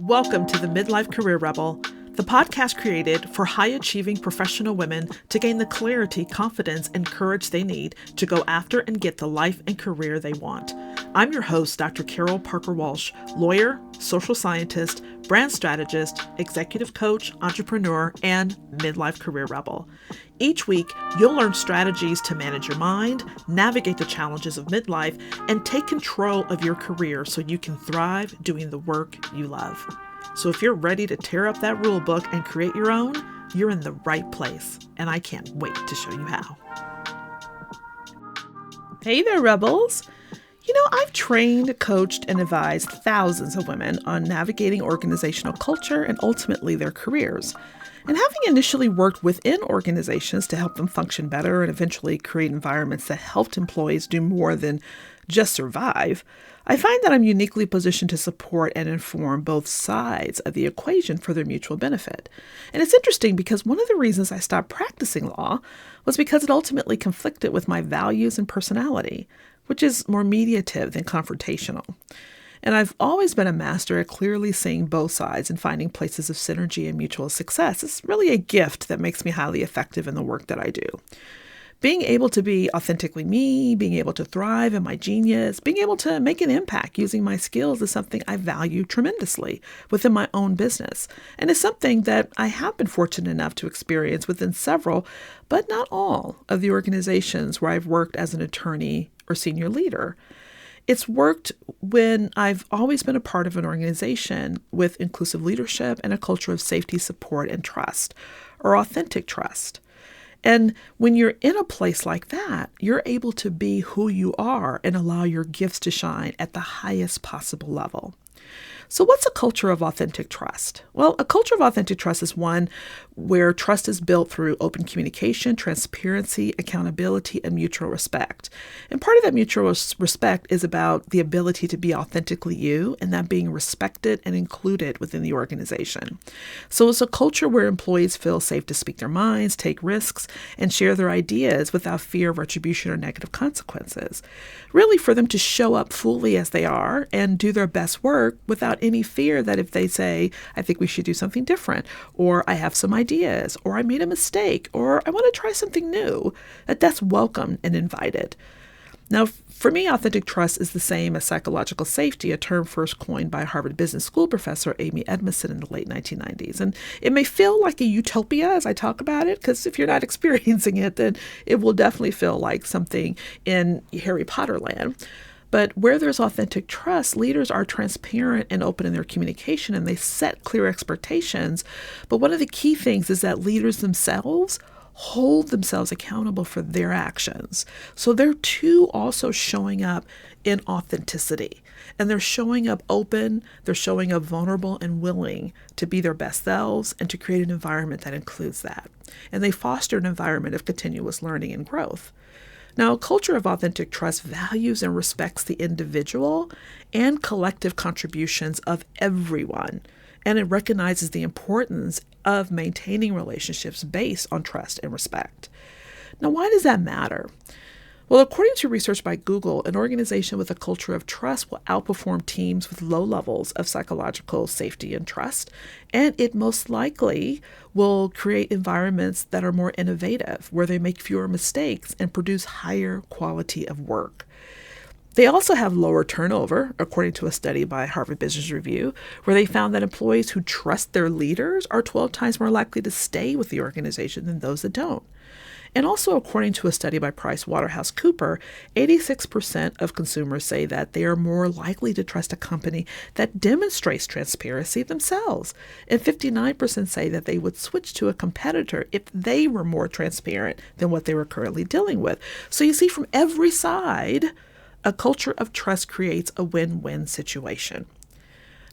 Welcome to the Midlife Career Rebel, the podcast created for high-achieving professional women to gain the clarity, confidence, and courage they need to go after and get the life and career they want. I'm your host, Dr. Carol Parker Walsh, lawyer, social scientist, brand strategist, executive coach, entrepreneur, and midlife career rebel. Each week, you'll learn strategies to manage your mind, navigate the challenges of midlife, and take control of your career so you can thrive doing the work you love. So if you're ready to tear up that rule book and create your own, you're in the right place, and I can't wait to show you how. Hey there, rebels. I've trained, coached, and advised thousands of women on navigating organizational culture and ultimately their careers. And having initially worked within organizations to help them function better and eventually create environments that helped employees do more than just survive, I find that I'm uniquely positioned to support and inform both sides of the equation for their mutual benefit. And it's interesting because one of the reasons I stopped practicing law was because it ultimately conflicted with my values and personality, which is more mediative than confrontational. And I've always been a master at clearly seeing both sides and finding places of synergy and mutual success. It's really a gift that makes me highly effective in the work that I do. Being able to be authentically me, being able to thrive in my genius, being able to make an impact using my skills is something I value tremendously within my own business. And it's something that I have been fortunate enough to experience within several, but not all, of the organizations where I've worked as an attorney or senior leader. It's worked when I've always been a part of an organization with inclusive leadership and a culture of safety, support, and trust, or authentic trust. And when you're in a place like that, you're able to be who you are and allow your gifts to shine at the highest possible level. So what's a culture of authentic trust? Well, a culture of authentic trust is one where trust is built through open communication, transparency, accountability, and mutual respect. And part of that mutual respect is about the ability to be authentically you and that being respected and included within the organization. So it's a culture where employees feel safe to speak their minds, take risks, and share their ideas without fear of retribution or negative consequences. Really for them to show up fully as they are and do their best work without any fear that if they say, I think we should do something different, or I have some ideas, or I made a mistake, or I want to try something new, that's welcome and invited. Now, for me, authentic trust is the same as psychological safety, a term first coined by Harvard Business School professor Amy Edmondson in the late 1990s. And it may feel like a utopia as I talk about it, because if you're not experiencing it, then it will definitely feel like something in Harry Potter land. But where there's authentic trust, leaders are transparent and open in their communication, and they set clear expectations. But one of the key things is that leaders themselves hold themselves accountable for their actions. So they're too also showing up in authenticity, and they're showing up open, they're showing up vulnerable and willing to be their best selves and to create an environment that includes that. And they foster an environment of continuous learning and growth. Now, a culture of authentic trust values and respects the individual and collective contributions of everyone, and it recognizes the importance of maintaining relationships based on trust and respect. Now, why does that matter? Well, according to research by Google, an organization with a culture of trust will outperform teams with low levels of psychological safety and trust, and it most likely will create environments that are more innovative, where they make fewer mistakes and produce higher quality of work. They also have lower turnover, according to a study by Harvard Business Review, where they found that employees who trust their leaders are 12 times more likely to stay with the organization than those that don't. And also, according to a study by PricewaterhouseCoopers, 86% of consumers say that they are more likely to trust a company that demonstrates transparency themselves. And 59% say that they would switch to a competitor if they were more transparent than what they were currently dealing with. So you see, from every side, a culture of trust creates a win-win situation.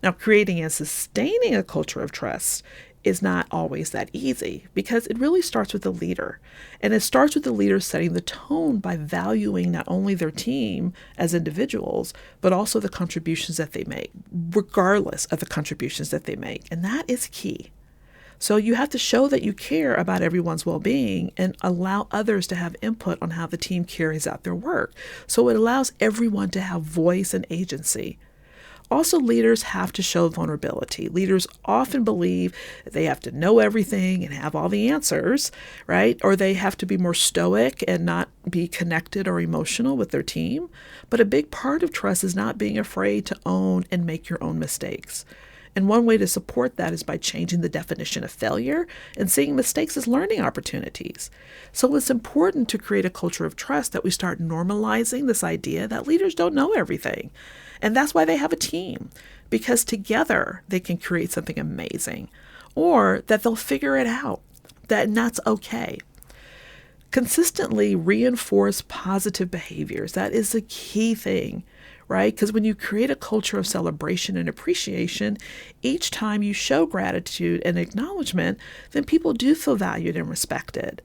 Now, creating and sustaining a culture of trust is not always that easy because it really starts with the leader. And it starts with the leader setting the tone by valuing not only their team as individuals, but also the contributions that they make, regardless of the contributions that they make. And that is key. So you have to show that you care about everyone's well-being and allow others to have input on how the team carries out their work. So it allows everyone to have voice and agency. Also, leaders have to show vulnerability. Leaders often believe that they have to know everything and have all the answers, right? Or they have to be more stoic and not be connected or emotional with their team. But a big part of trust is not being afraid to own and make your own mistakes. And one way to support that is by changing the definition of failure and seeing mistakes as learning opportunities. So it's important to create a culture of trust that we start normalizing this idea that leaders don't know everything. And that's why they have a team, because together they can create something amazing, or that they'll figure it out, and that's okay. Consistently reinforce positive behaviors. That is the key thing, right? Because when you create a culture of celebration and appreciation, each time you show gratitude and acknowledgement, then people do feel valued and respected.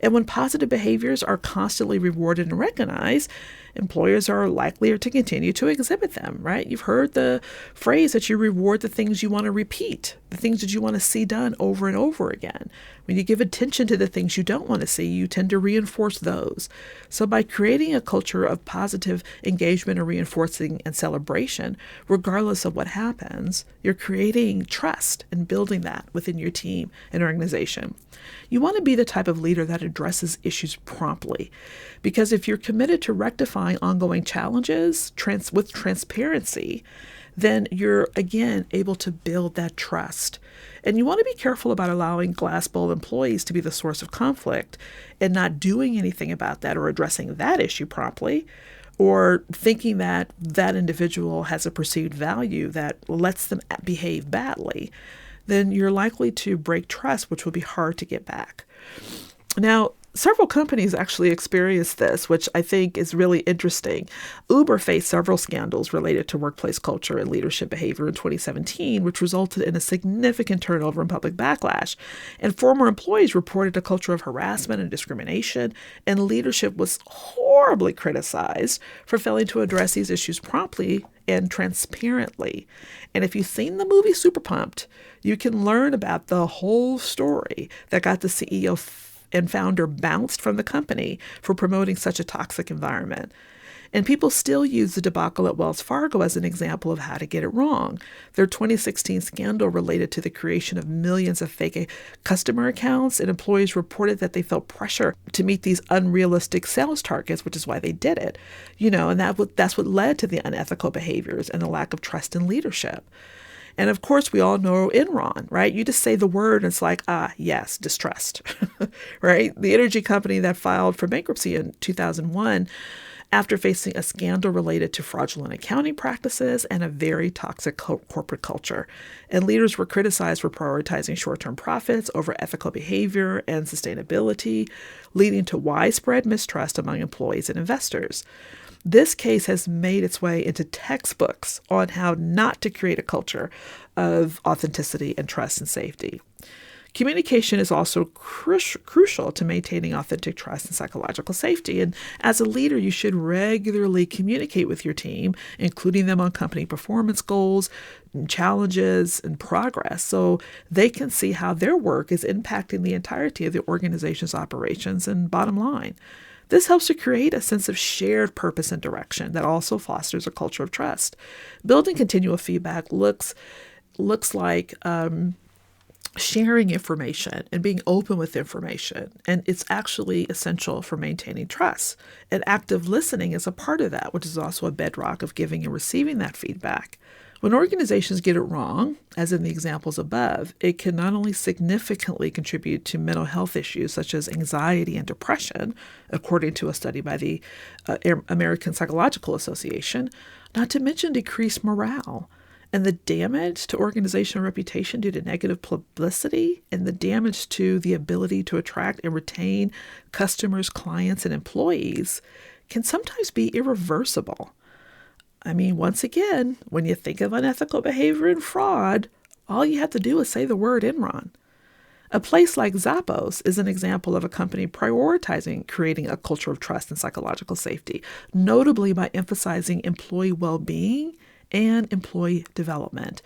And when positive behaviors are constantly rewarded and recognized, employers are likely to continue to exhibit them, right? You've heard the phrase that you reward the things you want to repeat, the things that you want to see done over and over again. When you give attention to the things you don't want to see, you tend to reinforce those. So by creating a culture of positive engagement and reinforcing and celebration, regardless of what happens, you're creating trust and building that within your team and organization. You want to be the type of leader that addresses issues promptly, because if you're committed to rectifying ongoing challenges with transparency, then you're, again, able to build that trust. And you want to be careful about allowing glass bowl employees to be the source of conflict and not doing anything about that or addressing that issue promptly, or thinking that that individual has a perceived value that lets them behave badly. Then you're likely to break trust, which will be hard to get back. Now, several companies actually experienced this, which I think is really interesting. Uber faced several scandals related to workplace culture and leadership behavior in 2017, which resulted in a significant turnover and public backlash. And former employees reported a culture of harassment and discrimination, and leadership was horribly criticized for failing to address these issues promptly and transparently. And if you've seen the movie Super Pumped, you can learn about the whole story that got the CEO and founder bounced from the company for promoting such a toxic environment. And people still use the debacle at Wells Fargo as an example of how to get it wrong. Their 2016 scandal related to the creation of millions of fake customer accounts, and employees reported that they felt pressure to meet these unrealistic sales targets, which is why they did it. And that's what led to the unethical behaviors and the lack of trust in leadership. And of course, we all know Enron, right? You just say the word and it's like, yes, distrust, right? The energy company that filed for bankruptcy in 2001 after facing a scandal related to fraudulent accounting practices and a very toxic corporate culture. And leaders were criticized for prioritizing short-term profits over ethical behavior and sustainability, leading to widespread mistrust among employees and investors. This case has made its way into textbooks on how not to create a culture of authenticity and trust and safety. Communication is also crucial to maintaining authentic trust and psychological safety. And as a leader, you should regularly communicate with your team, including them on company performance goals, and challenges, and progress, so they can see how their work is impacting the entirety of the organization's operations and bottom line. This helps to create a sense of shared purpose and direction that also fosters a culture of trust. Building continual feedback looks like sharing information and being open with information. And it's actually essential for maintaining trust. And active listening is a part of that, which is also a bedrock of giving and receiving that feedback. When organizations get it wrong, as in the examples above, it can not only significantly contribute to mental health issues such as anxiety and depression, according to a study by the American Psychological Association, not to mention decreased morale. And the damage to organizational reputation due to negative publicity and the damage to the ability to attract and retain customers, clients, and employees can sometimes be irreversible. I mean, once again, when you think of unethical behavior and fraud, all you have to do is say the word Enron. A place like Zappos is an example of a company prioritizing creating a culture of trust and psychological safety, notably by emphasizing employee well-being and employee development.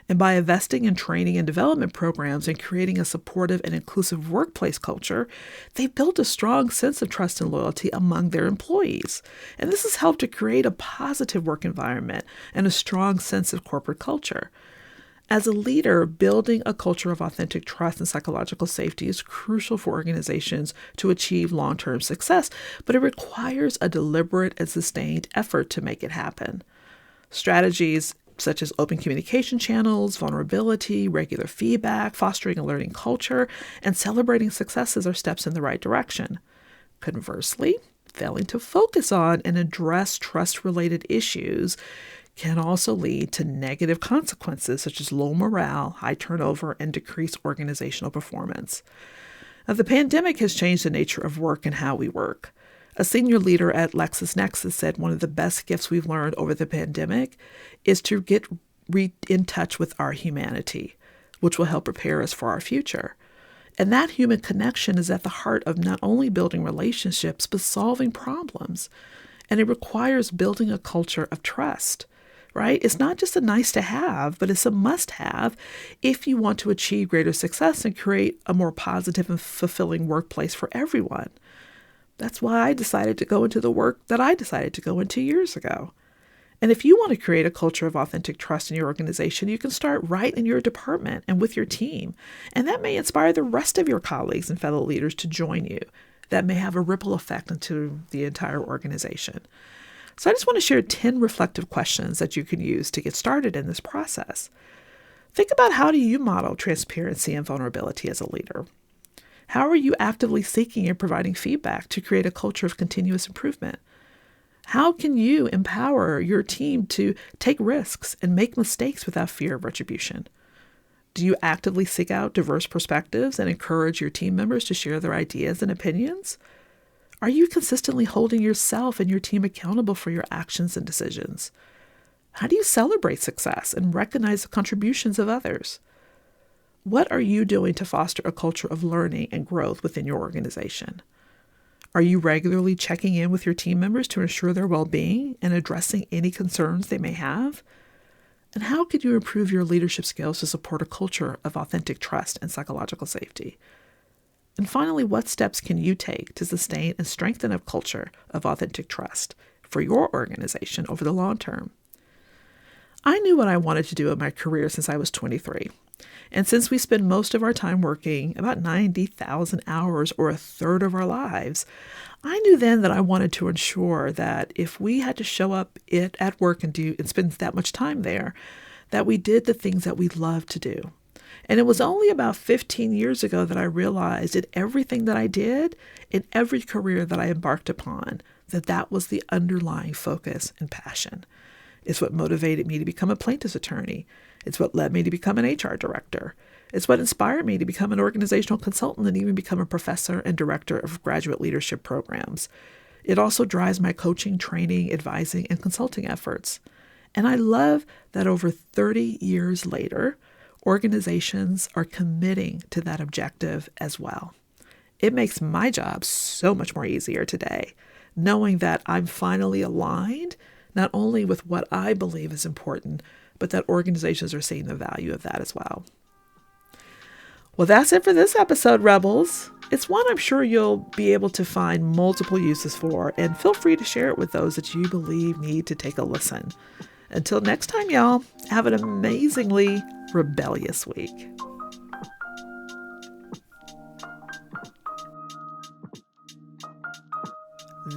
And by investing in training and development programs and creating a supportive and inclusive workplace culture, they've built a strong sense of trust and loyalty among their employees. And this has helped to create a positive work environment and a strong sense of corporate culture. As a leader, building a culture of authentic trust and psychological safety is crucial for organizations to achieve long-term success, but it requires a deliberate and sustained effort to make it happen. Strategies such as open communication channels, vulnerability, regular feedback, fostering a learning culture, and celebrating successes are steps in the right direction. Conversely, failing to focus on and address trust-related issues can also lead to negative consequences such as low morale, high turnover, and decreased organizational performance. Now, the pandemic has changed the nature of work and how we work. A senior leader at LexisNexis said one of the best gifts we've learned over the pandemic is to get in touch with our humanity, which will help prepare us for our future. And that human connection is at the heart of not only building relationships, but solving problems. And it requires building a culture of trust, right? It's not just a nice to have, but it's a must have if you want to achieve greater success and create a more positive and fulfilling workplace for everyone. That's why I decided to go into the work that I decided to go into years ago. And if you want to create a culture of authentic trust in your organization, you can start right in your department and with your team. And that may inspire the rest of your colleagues and fellow leaders to join you. That may have a ripple effect into the entire organization. So I just want to share 10 reflective questions that you can use to get started in this process. Think about, how do you model transparency and vulnerability as a leader? How are you actively seeking and providing feedback to create a culture of continuous improvement? How can you empower your team to take risks and make mistakes without fear of retribution? Do you actively seek out diverse perspectives and encourage your team members to share their ideas and opinions? Are you consistently holding yourself and your team accountable for your actions and decisions? How do you celebrate success and recognize the contributions of others? What are you doing to foster a culture of learning and growth within your organization? Are you regularly checking in with your team members to ensure their well-being and addressing any concerns they may have? And how could you improve your leadership skills to support a culture of authentic trust and psychological safety? And finally, what steps can you take to sustain and strengthen a culture of authentic trust for your organization over the long term? I knew what I wanted to do in my career since I was 23. And since we spend most of our time working, about 90,000 hours or a third of our lives, I knew then that I wanted to ensure that if we had to show up at work and spend that much time there, that we did the things that we love to do. And it was only about 15 years ago that I realized in everything that I did, in every career that I embarked upon, that was the underlying focus and passion. It's what motivated me to become a plaintiff's attorney. It's what led me to become an HR director. It's what inspired me to become an organizational consultant and even become a professor and director of graduate leadership programs. It also drives my coaching, training, advising, and consulting efforts. And I love that over 30 years later, organizations are committing to that objective as well. It makes my job so much more easier today, knowing that I'm finally aligned not only with what I believe is important, but that organizations are seeing the value of that as well. Well, that's it for this episode, Rebels. It's one I'm sure you'll be able to find multiple uses for, and feel free to share it with those that you believe need to take a listen. Until next time, y'all, have an amazingly rebellious week.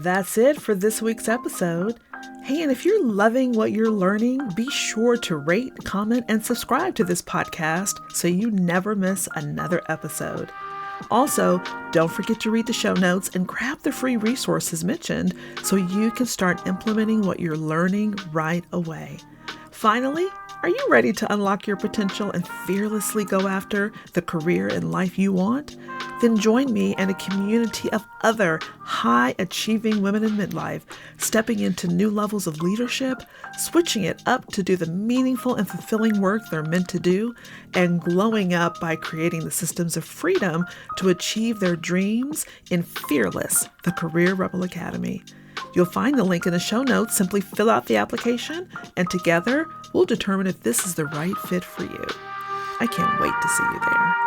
That's it for this week's episode. Hey, and if you're loving what you're learning, be sure to rate, comment, and subscribe to this podcast so you never miss another episode. Also, don't forget to read the show notes and grab the free resources mentioned so you can start implementing what you're learning right away. Finally, are you ready to unlock your potential and fearlessly go after the career and life you want? Then join me and a community of other high-achieving women in midlife, stepping into new levels of leadership, switching it up to do the meaningful and fulfilling work they're meant to do, and glowing up by creating the systems of freedom to achieve their dreams in Fearless, the Career Rebel Academy. You'll find the link in the show notes. Simply fill out the application, and together we'll determine if this is the right fit for you. I can't wait to see you there.